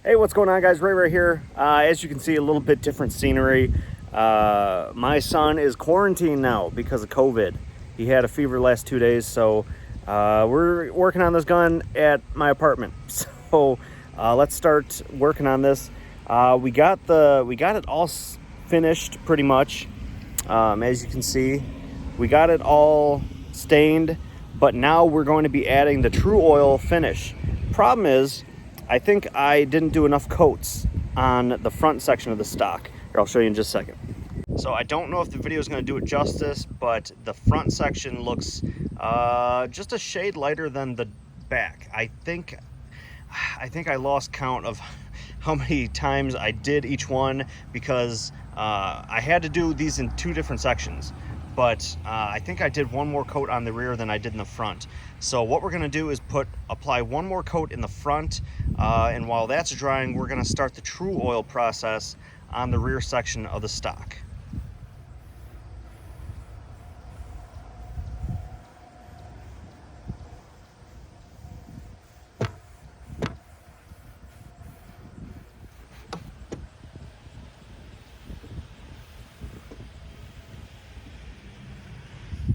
Hey, what's going on, guys? Ray right here. As you can see, a little bit different scenery. My son is quarantined now because of COVID. He had a fever the last 2 days, so we're working on this gun at my apartment. So let's start working on this. We got it all finished pretty much. As you can see, we got it all stained, but now we're going to be adding the Tru-Oil finish. Problem is, I think I didn't do enough coats on the front section of the stock. Here, I'll show you in just a second. So I don't know if the video is going to do it justice, but the front section looks just a shade lighter than the back. I think I lost count of how many times I did each one because I had to do these in two different sections. But I think I did one more coat on the rear than I did in the front. So what we're gonna do is apply one more coat in the front, and while that's drying, we're gonna start the Tru-Oil process on the rear section of the stock.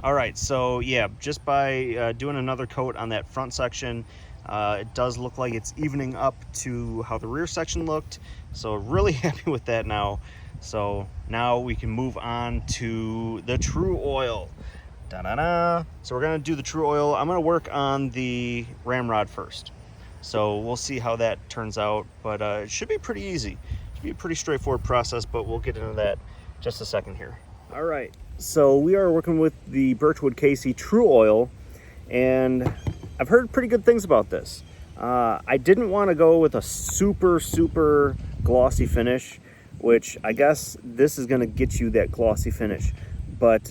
All right, so yeah, just by doing another coat on that front section, it does look like it's evening up to how the rear section looked. So really happy with that now. So now we can move on to the Tru-Oil. Da-da-da. So we're gonna do the Tru-Oil. I'm gonna work on the ramrod first. So we'll see how that turns out, but it should be pretty easy. It should be a pretty straightforward process, but we'll get into that just a second here. All right, so we are working with the Birchwood Casey Tru-Oil, and I've heard pretty good things about this. I didn't want to go with a super glossy finish, which I guess this is going to get you that glossy finish. But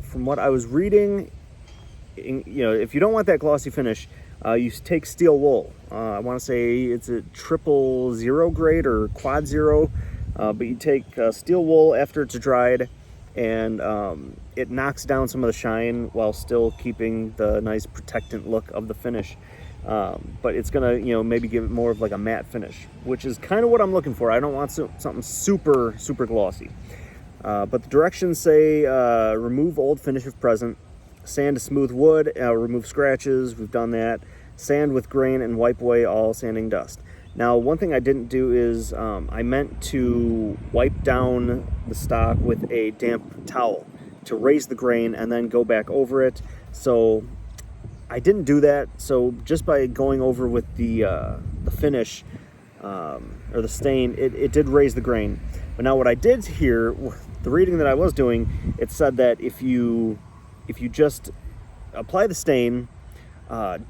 from what I was reading, if you don't want that glossy finish, you take steel wool. I want to say it's a 000 grade or quad 0, but you take steel wool after it's dried, and it knocks down some of the shine while still keeping the nice protectant look of the finish. But it's gonna, maybe give it more of like a matte finish, which is kind of what I'm looking for. I don't want something super glossy. But the directions say remove old finish if present, sand to smooth wood, remove scratches. We've done that. Sand with grain and wipe away all sanding dust. Now, one thing I didn't do is I meant to wipe down the stock with a damp towel to raise the grain and then go back over it. So I didn't do that. So just by going over with the finish or the stain, it did raise the grain. But now what I did here, the reading that I was doing, it said that if you just apply the stain,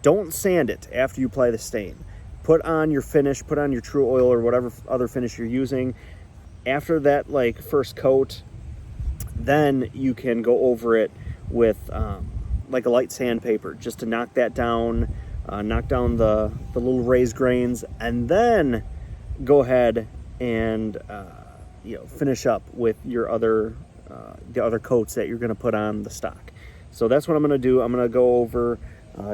don't sand it after you apply the stain. Put on your finish, put on your Tru-Oil or whatever other finish you're using. After that, first coat, then you can go over it with like a light sandpaper, just to knock that down, knock down the little raised grains, and then go ahead and finish up with your the other coats that you're going to put on the stock. So that's what I'm going to do. I'm going to go over,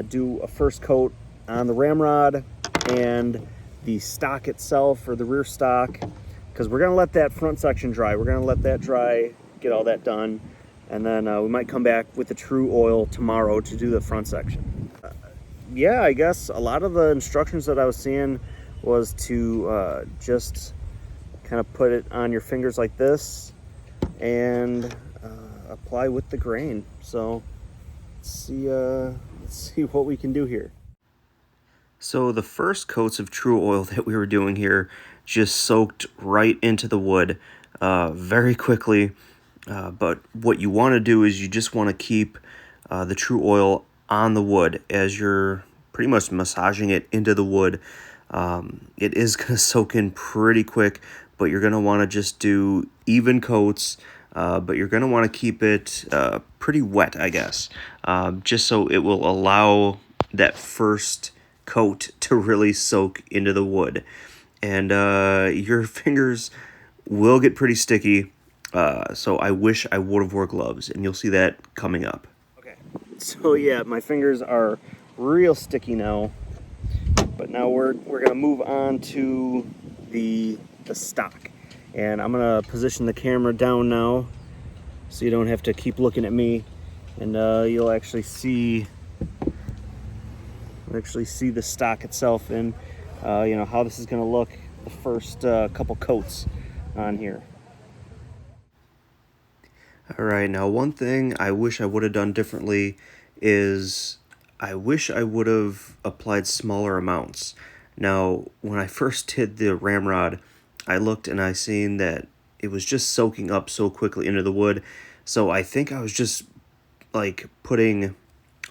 do a first coat on the ramrod and the stock itself, or the rear stock, because we're going to let that front section dry. We're going to let that dry, get all that done, and then we might come back with the Tru-Oil tomorrow to do the front section. Yeah, I guess a lot of the instructions that I was seeing was to just kind of put it on your fingers like this and apply with the grain. So let's see what we can do here. So the first coats of Tru-Oil that we were doing here just soaked right into the wood very quickly. But what you want to do is you just want to keep the Tru-Oil on the wood as you're pretty much massaging it into the wood. It is going to soak in pretty quick, but you're going to want to just do even coats, but you're going to want to keep it pretty wet, I guess, just so it will allow that first coat to really soak into the wood. And your fingers will get pretty sticky, so I wish I would have wore gloves, and you'll see that coming up. Okay, so yeah, my fingers are real sticky now. But now we're gonna move on to the stock. And I'm gonna position the camera down now so you don't have to keep looking at me, and you'll actually see the stock itself, and you know how this is going to look the first couple coats on here. All right, now one thing I wish I would have done differently is I wish I would have applied smaller amounts. Now, when I first did the ramrod, I looked and I seen that it was just soaking up so quickly into the wood. So I think I was just like putting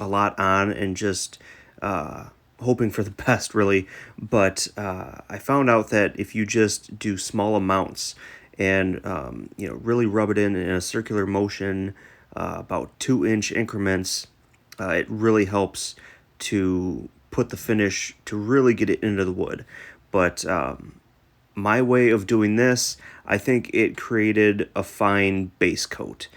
a lot on and just hoping for the best, really. But I found out that if you just do small amounts and you know, really rub it in a circular motion, about 2-inch increments, it really helps to put the finish to really get it into the wood. But my way of doing this, I think it created a fine base coat.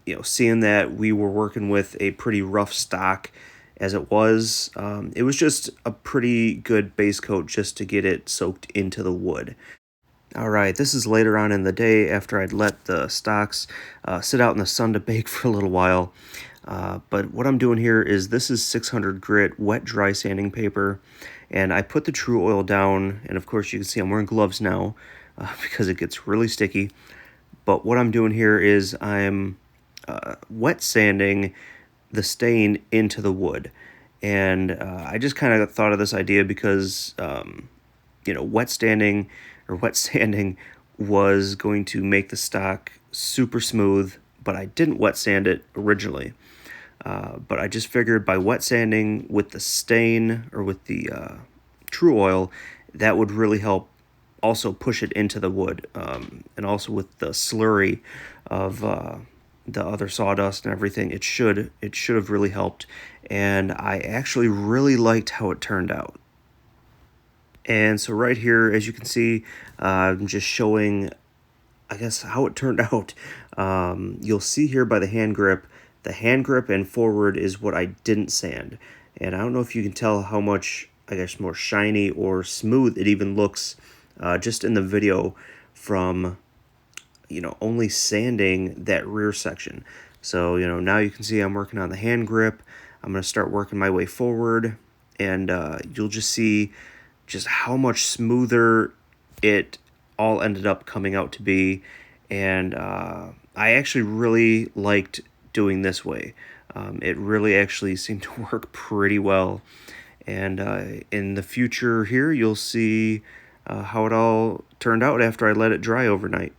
You know, seeing that we were working with a pretty rough stock as it was just a pretty good base coat just to get it soaked into the wood. All right, this is later on in the day after I'd let the stocks sit out in the sun to bake for a little while. But what I'm doing here is this is 600 grit wet dry sanding paper, and I put the Tru-Oil down, and of course you can see I'm wearing gloves now because it gets really sticky. But what I'm doing here is I'm wet sanding the stain into the wood. And I just kind of thought of this idea because, you know, wet sanding was going to make the stock super smooth, but I didn't wet sand it originally. But I just figured by wet sanding with the stain or with the Tru-Oil, that would really help also push it into the wood, and also with the slurry of the other sawdust and everything, it should have really helped. And I actually really liked how it turned out. And so right here, as you can see, I'm just showing, I guess, how it turned out. You'll see here by the hand grip and forward is what I didn't sand. And I don't know if you can tell how much, I guess, more shiny or smooth it even looks just in the video from, you know, only sanding that rear section. So, you know, now you can see I'm working on the hand grip. I'm going to start working my way forward, and you'll just see just how much smoother it all ended up coming out to be. And I actually really liked doing this way. It really actually seemed to work pretty well. And in the future here, you'll see how it all turned out after I let it dry overnight.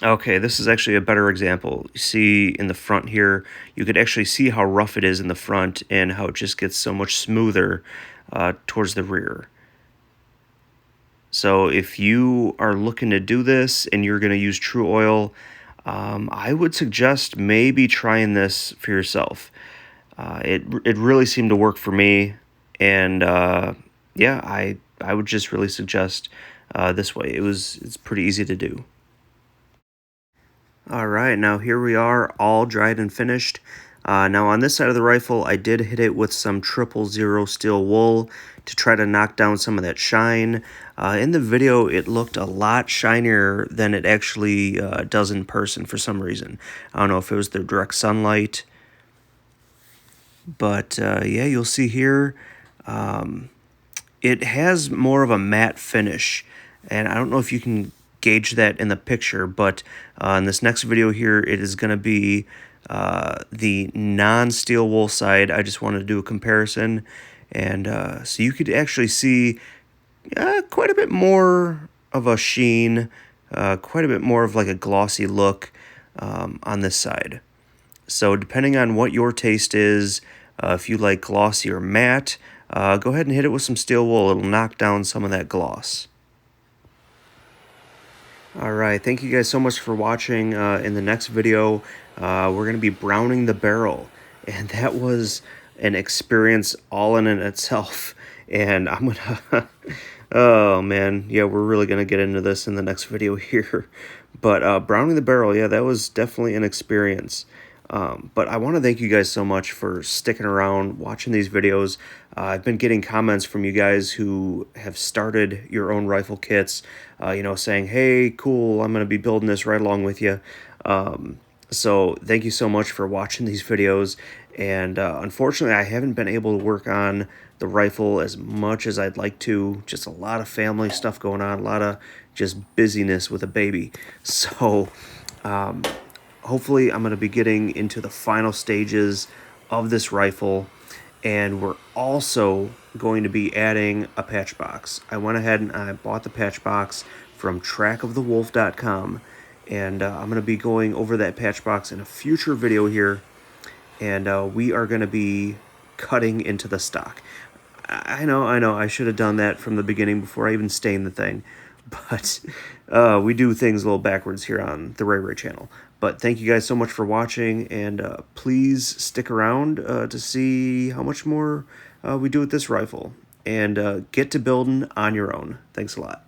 Okay, this is actually a better example. You see in the front here, you could actually see how rough it is in the front and how it just gets so much smoother towards the rear. So if you are looking to do this and you're going to use Tru-Oil, I would suggest maybe trying this for yourself. It really seemed to work for me, and yeah, I would just really suggest this way. It's pretty easy to do. All right, now here we are, all dried and finished. Now on this side of the rifle, I did hit it with some 000 steel wool to try to knock down some of that shine. In the video, it looked a lot shinier than it actually does in person for some reason. I don't know if it was the direct sunlight, but yeah, you'll see here, it has more of a matte finish, and I don't know if you can gauge that in the picture, but in this next video here, it is going to be the non-steel wool side. I just wanted to do a comparison, and so you could actually see quite a bit more of a sheen, quite a bit more of like a glossy look on this side. So depending on what your taste is, if you like glossy or matte, go ahead and hit it with some steel wool. It'll knock down some of that gloss. All right, thank you guys so much for watching. In the next video, we're going to be browning the barrel, and that was an experience all in itself. And I'm gonna, oh man, yeah, we're really gonna get into this in the next video here. But browning the barrel, yeah, that was definitely an experience. But I want to thank you guys so much for sticking around, watching these videos. I've been getting comments from you guys who have started your own rifle kits, you know, saying, hey, cool, I'm going to be building this right along with you. So thank you so much for watching these videos. And unfortunately, I haven't been able to work on the rifle as much as I'd like to. Just a lot of family stuff going on, a lot of just busyness with a baby. So hopefully I'm going to be getting into the final stages of this rifle, and we're also going to be adding a patch box. I went ahead and I bought the patch box from trackofthewolf.com, and I'm going to be going over that patch box in a future video here, and we are going to be cutting into the stock. I know, I should have done that from the beginning before I even stained the thing, but we do things a little backwards here on the Ray Ray channel. But thank you guys so much for watching, and please stick around to see how much more we do with this rifle, and get to building on your own. Thanks a lot.